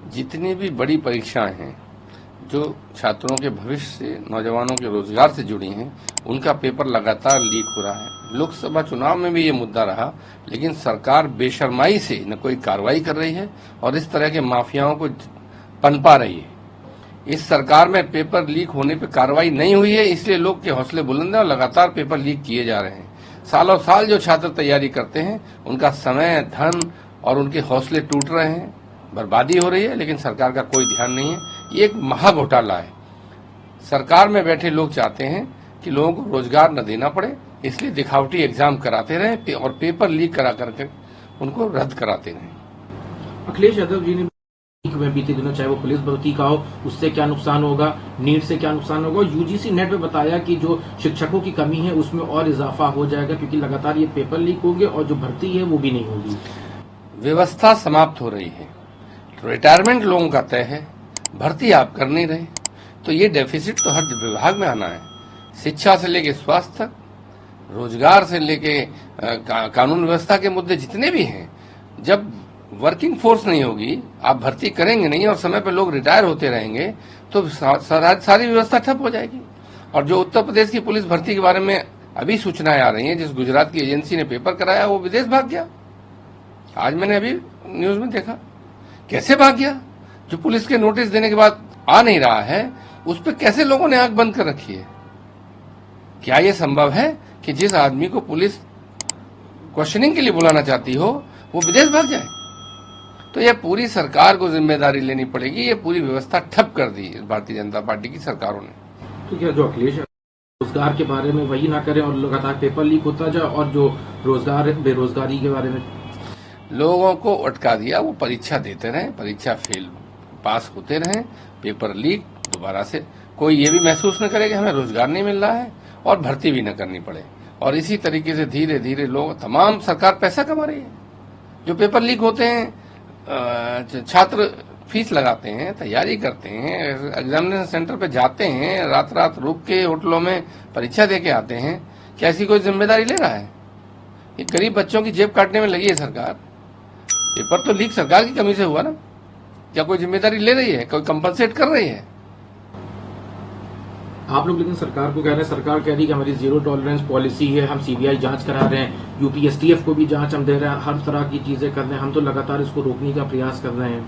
जितनी भी बड़ी परीक्षाएं हैं जो छात्रों के भविष्य से, नौजवानों के रोजगार से जुड़ी हैं, उनका पेपर लगातार लीक हो रहा है। लोकसभा चुनाव में भी ये मुद्दा रहा, लेकिन सरकार बेशर्माई से न कोई कार्रवाई कर रही है और इस तरह के माफियाओं को पनपा रही है। इस सरकार में पेपर लीक होने पर कार्रवाई नहीं हुई है, इसलिए लोग के हौसले बुलंद हैं और लगातार पेपर लीक किए जा रहे हैं। सालों साल जो छात्र तैयारी करते हैं, उनका समय, धन और उनके हौसले टूट रहे हैं, बर्बादी हो रही है, लेकिन सरकार का कोई ध्यान नहीं है। ये एक महा घोटाला है। सरकार में बैठे लोग चाहते हैं कि लोगों को रोजगार न देना पड़े, इसलिए दिखावटी एग्जाम कराते रहें और पेपर लीक करा करके उनको रद्द कराते रहें। अखिलेश यादव जी ने में बीते दिनों, चाहे वो पुलिस भर्ती का हो, उससे क्या नुकसान होगा, नीट से क्या नुकसान होगा, यूजीसी नेट में बताया कि जो शिक्षकों की कमी है उसमें और इजाफा हो जाएगा क्योंकि लगातार ये पेपर लीक होंगे और जो भर्ती है वो भी नहीं होगी। व्यवस्था समाप्त हो रही है, रिटायरमेंट लोगों का तय है, भर्ती आप कर नहीं रहे, तो ये डेफिसिट तो हर विभाग में आना है। शिक्षा से लेके स्वास्थ्य तक, रोजगार से लेके कानून व्यवस्था के मुद्दे जितने भी हैं, जब वर्किंग फोर्स नहीं होगी, आप भर्ती करेंगे नहीं और समय पर लोग रिटायर होते रहेंगे, तो सारी व्यवस्था ठप हो जाएगी। और जो उत्तर प्रदेश की पुलिस भर्ती के बारे में अभी सूचनाएं आ रही हैं, जिस गुजरात की एजेंसी ने पेपर कराया वो विदेश भाग गया। आज मैंने अभी न्यूज में देखा कैसे भाग गया। जो पुलिस के नोटिस देने के बाद आ नहीं रहा है, उस पर कैसे लोगों ने आंख बंद कर रखी है। क्या यह संभव है कि जिस आदमी को पुलिस क्वेश्चनिंग के लिए बुलाना चाहती हो वो विदेश भाग जाए? तो यह पूरी सरकार को जिम्मेदारी लेनी पड़ेगी। ये पूरी व्यवस्था ठप कर दी भारतीय जनता पार्टी की सरकारों ने। तो क्या जो अखिलेश रोजगार के बारे में वही ना करें और लगातार पेपर लीक होता जाए, और जो रोजगार बेरोजगारी के बारे में लोगों को अटका दिया, वो परीक्षा देते रहे, परीक्षा फेल पास होते रहे, पेपर लीक दोबारा से। कोई ये भी महसूस न करे कि हमें रोजगार नहीं मिल रहा है और भर्ती भी न करनी पड़े। और इसी तरीके से धीरे धीरे लोग, तमाम सरकार पैसा कमा रही है। जो पेपर लीक होते हैं, छात्र फीस लगाते हैं, तैयारी करते हैं, एग्जामिनेशन सेंटर पे जाते हैं, रात रात रुक के होटलों में परीक्षा दे के आते हैं। क्या ऐसी कोई जिम्मेदारी ले रहा है? ये गरीब बच्चों की जेब काटने में लगी है सरकार। पेपर तो लीक सरकार की कमी से हुआ ना। क्या कोई जिम्मेदारी ले रही है? कोई कंपनसेट कर रही है? आप लोग लेकिन सरकार को कह रहे हैं, सरकार कह रही है कि हमारी जीरो टॉलरेंस पॉलिसी है, हम सीबीआई जांच करा रहे हैं, यूपी एसटीएफ को भी जांच हम दे रहे हैं, हर तरह की चीजें कर रहे हैं, हम तो लगातार इसको रोकने का प्रयास कर रहे हैं।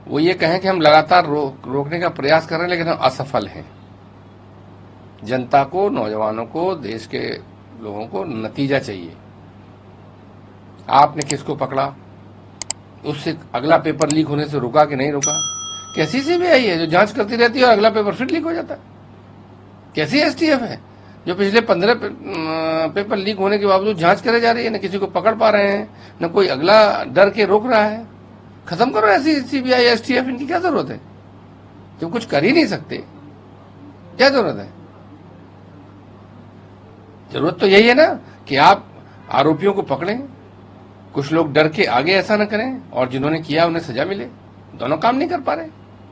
वो ये कहें कि हम लगातार रोकने का प्रयास कर रहे हैं, लेकिन हम असफल हैं। जनता को, नौजवानों को, देश के लोगों को नतीजा चाहिए। आपने किसको पकड़ा, उससे अगला पेपर लीक होने से रुका कि नहीं रुका? कैसी सीबीआई है जो जांच करती रहती है और अगला पेपर फिर लीक हो जाता है? कैसी एसटीएफ है जो पिछले 15 पेपर लीक होने के बावजूद जांच करे जा रही है, न किसी को पकड़ पा रहे हैं, न कोई अगला डर के रोक रहा है? खत्म करो ऐसी सीबीआई, एसटीएफ, इनकी क्या जरूरत है? जो कुछ कर ही नहीं सकते, क्या जरूरत है? जरूरत तो यही है ना कि आप आरोपियों को पकड़ें, कुछ लोग डर के आगे ऐसा न करें और जिन्होंने किया उन्हें सजा मिले। दोनों काम नहीं कर पा रहे।